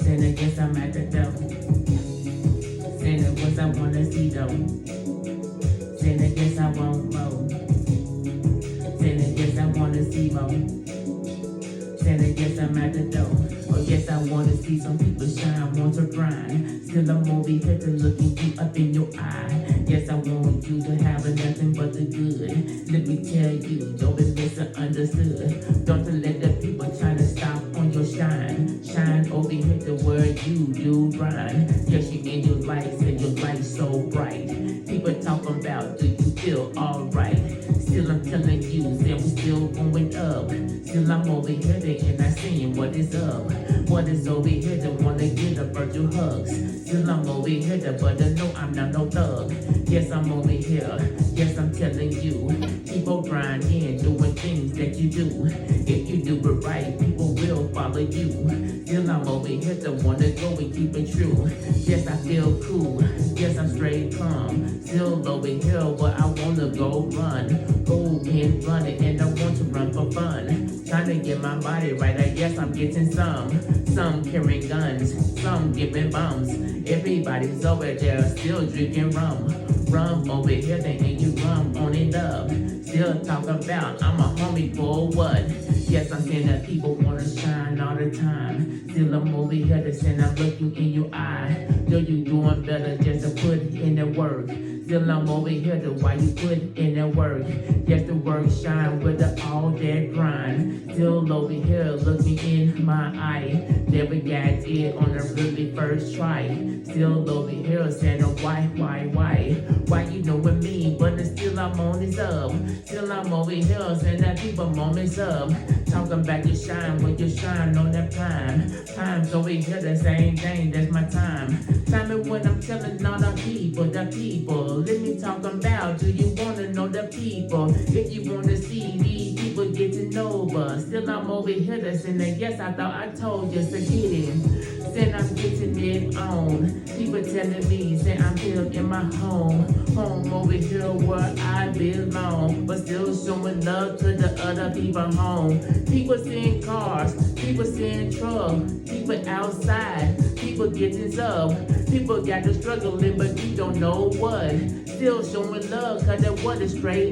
Saying I guess I'm at the door. Saying it was I wanna see though. Saying I guess I won't more. Saying I guess I wanna see more. Saying I guess I'm at the door. Or yes, I wanna see some people shine, want to grind. Still I'm over here to looking you up in your eye. Yes, I want you to have nothing but the good. Let me tell you, don't be misunderstood. Don't let the people try to stop on your shine. Shine over here to where you do grind. Yes, you in your lights and your light's so bright. People talking about, do you feel alright? Still I'm telling you, that we still going up. Still I'm over here and I seeing what is up. What is over here that wanna get a virtual hugs. Still I'm over here, but I know I'm not no thug. Yes, I'm over here. Yes, I'm telling you. Keep on grinding, doing things that you do. If you do it right, people will follow you. Still I'm over here to wanna go and keep it true. Yes, I feel cool. Yes, I'm straight calm. Still over here where I wanna go run. Go and run it, and I want to run for fun. Trying to get my body right, I guess I'm getting some. Some carrying guns, some giving bombs. Everybody's over there still drinking rum. Rum over here, and you rum on it up. Still talking about I'm a homie for what? Yes, I'm saying that people wanna shine all the time. Still I'm over here to say I'm looking in your eye. Know you doing better just to put in the work. Still I'm over here to why you put in the work. Yes, the work shine with all that grind. Still over here looking in my eye. Never got it on the really first try. Still over here saying why? Why you know what me, but still I'm on this up. Still I'm over here saying that people moments up. Talking about your shine when you shine on that time. Time's over here the same thing, that's my time. Time is when I'm telling all the people. Let me talk about, do you wanna know the people? If you wanna see these people get to know us. Still I'm over here to say that yes, I thought I told you to get it. Then I'm getting it on. People telling me, say I'm here in my home. Home over here where I belong. But still showing love to the other people home. People seeing cars, people seeing trucks, people outside, people getting up. People got to struggling, but you don't know what. Still showing love, cause that water straight